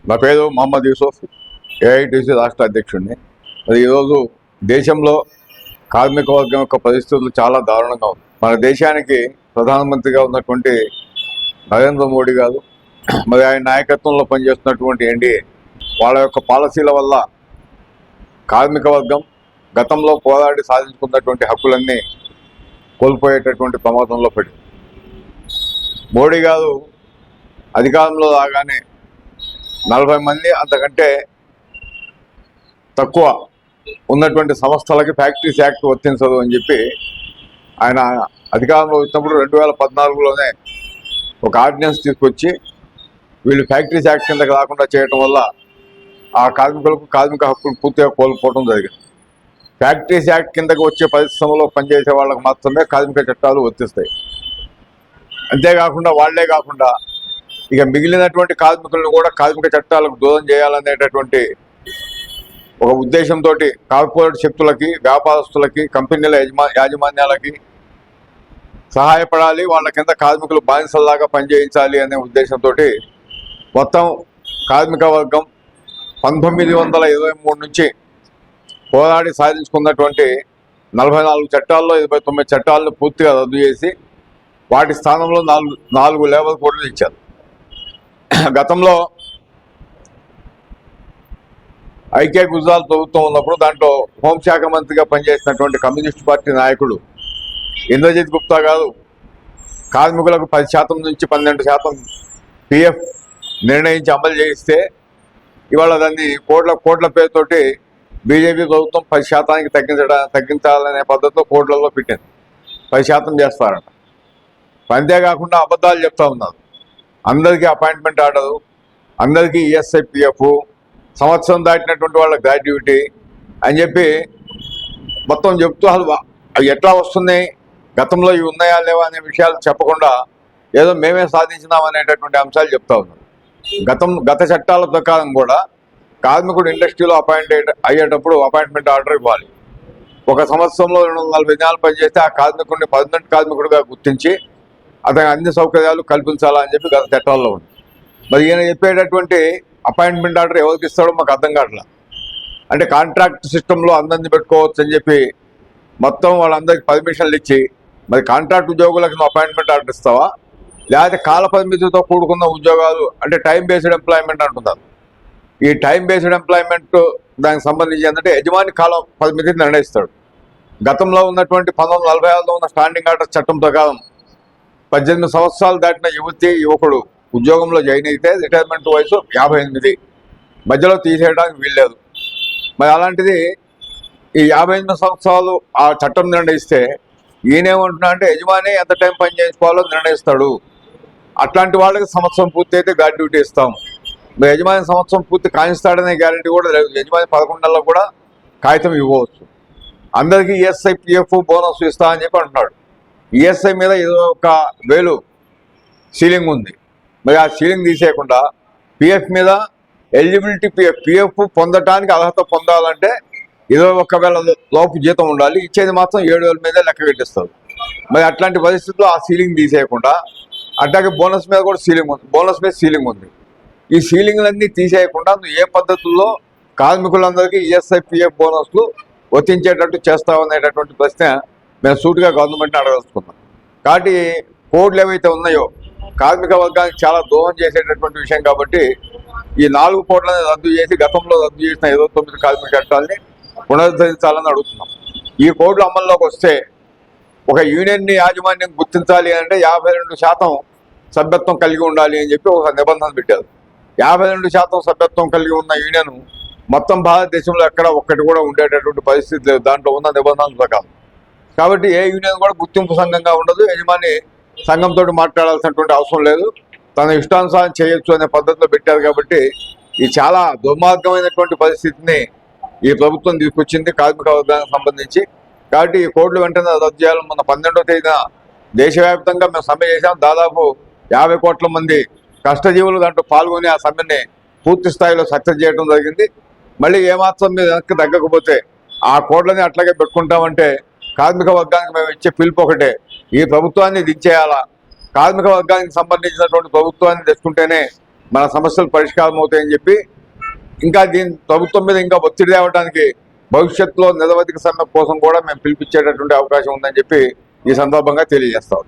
నా పేరు మొహమ్మద్ యూసుఫ్, ఏఐటీసీ రాష్ట్ర అధ్యక్షుడిని. మరి ఈరోజు దేశంలో కార్మిక వర్గం యొక్క పరిస్థితులు చాలా దారుణంగా ఉంది. మన దేశానికి ప్రధానమంత్రిగా ఉన్నటువంటి నరేంద్ర మోడీ గారు, మరి ఆయన నాయకత్వంలో పనిచేస్తున్నటువంటి ఎన్డీఏ వాళ్ళ యొక్క పాలసీల వల్ల కార్మిక వర్గం గతంలో పోరాడి సాధించుకున్నటువంటి హక్కులన్నీ కోల్పోయేటటువంటి ప్రమాదంలో పడింది. మోడీ గారు అధికారంలో రాగానే 40 మంది అంతకంటే తక్కువ ఉన్నటువంటి సంస్థలకి ఫ్యాక్టరీస్ యాక్ట్ వర్తించదు అని చెప్పి ఆయన అధికారంలో వచ్చినప్పుడు 2014లోనే ఒక ఆర్డినెన్స్ తీసుకొచ్చి వీళ్ళు ఫ్యాక్టరీస్ యాక్ట్ కిందకి రాకుండా చేయటం వల్ల ఆ కార్మికులకు కార్మిక హక్కులు పూర్తిగా కోల్పోవడం జరిగింది. ఫ్యాక్టరీస్ యాక్ట్ కిందకి వచ్చే పరిశ్రమలో పనిచేసే వాళ్ళకి మాత్రమే కార్మిక చట్టాలు వర్తిస్తాయి. అంతేకాకుండా వాళ్లే కాకుండా ఇక మిగిలినటువంటి కార్మికులను కూడా కార్మిక చట్టాలకు దూరం చేయాలనేటటువంటి ఒక ఉద్దేశంతో కార్పొరేట్ శక్తులకి, వ్యాపారస్తులకి, కంపెనీల యాజమాన్యాలకి సహాయపడాలి, వాళ్ళ కింద కార్మికులు బానిసల్లాగా పనిచేయించాలి అనే ఉద్దేశంతో మొత్తం కార్మిక వర్గం 1923 నుంచి పోరాడి సాధించుకున్నటువంటి 44 చట్టాల్లో 29 చట్టాలను పూర్తిగా రద్దు చేసి వాటి స్థానంలో 4 లేబర్ కోడ్లు ఇచ్చారు. గతంలో ఐకే గుజరాల్ ప్రభుత్వం ఉన్నప్పుడు దాంట్లో హోంశాఖ మంత్రిగా పనిచేసినటువంటి కమ్యూనిస్ట్ పార్టీ నాయకుడు ఇంద్రజిత్ గుప్తా గారు కార్మికులకు 10% నుంచి 12% పిఎఫ్ నిర్ణయించి అమలు చేయిస్తే ఇవాళ దాన్ని కోట్ల పేరుతోటి బీజేపీ ప్రభుత్వం 10%కి తగ్గించాలనే పద్ధతిలో కోట్లలో పెట్టింది. 10% చేస్తారంట. అంతేకాకుండా అబద్ధాలు చెప్తా ఉన్నారు. అందరికీ అపాయింట్మెంట్ ఆర్డరు, అందరికీ ఈఎస్ఐ పిఎఫ్, సంవత్సరం దాటినటువంటి వాళ్ళ గ్రాడ్యుయేటీ అని చెప్పి మొత్తం చెప్తూ అవి ఎట్లా వస్తున్నాయి, గతంలో ఇవి ఉన్నాయా లేవా అనే విషయాలు చెప్పకుండా ఏదో మేమే సాధించినాం అనేటటువంటి అంశాలు చెప్తా ఉన్నారు. గత చట్టాల ప్రకారం కూడా కార్మికుడు ఇండస్ట్రీలో అయ్యేటప్పుడు అపాయింట్మెంట్ ఆర్డర్ ఇవ్వాలి. ఒక సంవత్సరంలో 240 దినాలు పనిచేస్తే ఆ కార్మికుడిని పర్మనెంట్ కార్మికుడిగా గుర్తించి అతనికి అన్ని సౌకర్యాలు కల్పించాలని చెప్పి గత చట్టాల్లో ఉంది. మరి ఈయన చెప్పేటటువంటి అపాయింట్మెంట్ ఆర్డర్ ఎవరికి ఇస్తాడో మాకు అర్థం కావట్లా. అంటే కాంట్రాక్ట్ సిస్టంలో అందరినీ పెట్టుకోవచ్చు అని చెప్పి మొత్తం వాళ్ళందరికీ పర్మిషన్లు ఇచ్చి మరి కాంట్రాక్ట్ ఉద్యోగులకు నువ్వు అపాయింట్మెంట్ ఆర్డర్ ఇస్తావా, లేకపోతే కాల పరిమితితో కూడుకున్న ఉద్యోగాలు అంటే టైం బేస్డ్ ఎంప్లాయ్మెంట్ అంటున్నారు. ఈ టైం బేస్డ్ ఎంప్లాయ్మెంట్ దానికి సంబంధించి ఏంటంటే యజమాని కాలం పరిమితిని నిర్ణయిస్తాడు. గతంలో ఉన్నటువంటి 1946లో ఉన్న స్టాండింగ్ ఆర్డర్ చట్టం ప్రకారం 18 సంవత్సరాలు దాటిన యువకుడు ఉద్యోగంలో జాయిన్ అయితే రిటైర్మెంట్ వయసు 58, మధ్యలో తీసేయడానికి వీల్లేదు. మరి అలాంటిది ఈ 58 సంవత్సరాలు ఆ చట్టం నిర్ణయిస్తే ఈయనేమంటున్నా అంటే యజమాని ఎంత టైం పని చేయించుకోవాలో నిర్ణయిస్తాడు. అట్లాంటి వాళ్ళకి సంవత్సరం పూర్తి అయితే గ్రాడ్యుయేటీ ఇస్తాం. మరి యజమాని సంవత్సరం పూర్తి కాయిస్తాడనే గ్యారంటీ కూడా లేదు. యజమాని 11 నెలల్లో కూడా కాగితం ఇవ్వవచ్చు. అందరికీ ఈఎస్ఐ పిఎఫ్ బోనస్ ఇస్తా అని చెప్పి అంటున్నాడు. ఈఎస్ఐ మీద 1,000 సీలింగ్ ఉంది. మరి ఆ సీలింగ్ తీసేయకుండా పిఎఫ్ మీద ఎలిజిబిలిటీ పిఎఫ్ పొందటానికి అర్హత పొందాలంటే 21,000 లోపు జీతం ఉండాలి. ఇచ్చేది మాత్రం 7,000 మీదే లెక్క పెట్టిస్తారు. మరి అట్లాంటి పరిస్థితుల్లో ఆ సీలింగ్ తీసేయకుండా అట్లాగే బోనస్ మీద కూడా సీలింగ్ ఉంది, బోనస్ మీద సీలింగ్ ఉంది. ఈ సీలింగ్లన్నీ తీసేయకుండా నువ్వు ఏ పద్ధతుల్లో కార్మికులందరికీ ఈఎస్ఐ పిఎఫ్ బోనస్లు వర్తించేటట్టు చేస్తావు అనేటటువంటి ప్రశ్న మేము సూటిగా గవర్నమెంట్ని అడగలుచుకున్నాం. కాబట్టి కోడ్లు ఏవైతే ఉన్నాయో కార్మిక వర్గానికి చాలా దోహం చేసేటటువంటి విషయం కాబట్టి ఈ 4 కోడ్లను రద్దు చేసి గతంలో రద్దు చేసిన 29 కార్మిక చట్టాలని పునరుద్ధరించాలని అడుగుతున్నాం. ఈ కోడ్లు అమల్లోకి వస్తే ఒక యూనియన్ని యాజమాన్యం గుర్తించాలి అంటే 52% సభ్యత్వం కలిగి ఉండాలి అని చెప్పి ఒక నిబంధన పెట్టారు. 52% సభ్యత్వం కలిగి ఉన్న యూనియన్ మొత్తం భారతదేశంలో ఎక్కడ ఒక్కటి కూడా ఉండేటటువంటి పరిస్థితి లేదు దాంట్లో ఉన్న నిబంధనల ప్రకారం. కాబట్టి ఏ యూనియన్ కూడా గుర్తింపు సంఘంగా ఉండదు, యజమాని సంఘంతో మాట్లాడాల్సినటువంటి అవసరం లేదు, తన ఇష్టానుసారం చేయొచ్చు అనే పద్ధతిలో పెట్టారు. కాబట్టి ఈ చాలా దుర్మార్గమైనటువంటి పరిస్థితిని ఈ ప్రభుత్వం తీసుకొచ్చింది కార్మిక వర్గానికి సంబంధించి. కాబట్టి ఈ కోడ్లు వెంటనే రద్దు చేయాలని మొన్న 12వ తేదీన దేశవ్యాప్తంగా మేము సమ్మె చేశాం. దాదాపు 50 కోట్ల మంది కష్టజీవులు దాంట్లో పాల్గొని ఆ సమ్మెని పూర్తి స్థాయిలో సక్సెస్ చేయడం జరిగింది. మళ్ళీ ఏమాత్రం మీద వెనక్కి తగ్గకపోతే ఆ కోడ్లని అట్లాగే పెట్టుకుంటామంటే కార్మిక వర్గానికి మేము ఇచ్చే పిలుపు ఒకటే, ఈ ప్రభుత్వాన్ని దించేయాలా, కార్మిక వర్గానికి సంబంధించినటువంటి ప్రభుత్వాన్ని తెచ్చుకుంటేనే మన సమస్యలు పరిష్కారం అవుతాయని చెప్పి ఇంకా ప్రభుత్వం మీద ఇంకా ఒత్తిడి తేవడానికి భవిష్యత్తులో నిరవధిక సమ్మె కోసం కూడా మేము పిలిపించేటటువంటి అవకాశం ఉందని చెప్పి ఈ సందర్భంగా తెలియజేస్తాం.